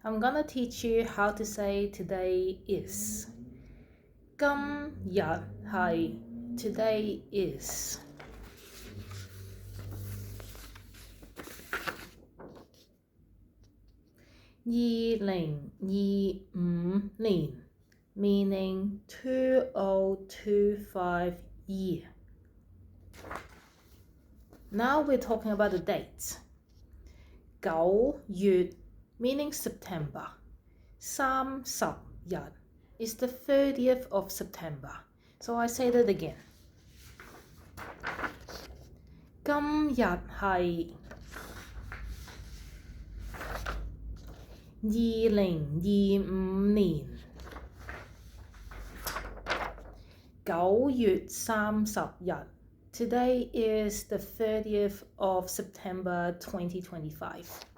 I'm gonna teach you how to say today is. 今日係 today is. 2025年 meaning 2025 year. Now we're talking about the dates. 9月 meaning September. 30日 is the 30th of September. So I say that again. 今日係2025年9月30日 Today is the 30th of September 2025.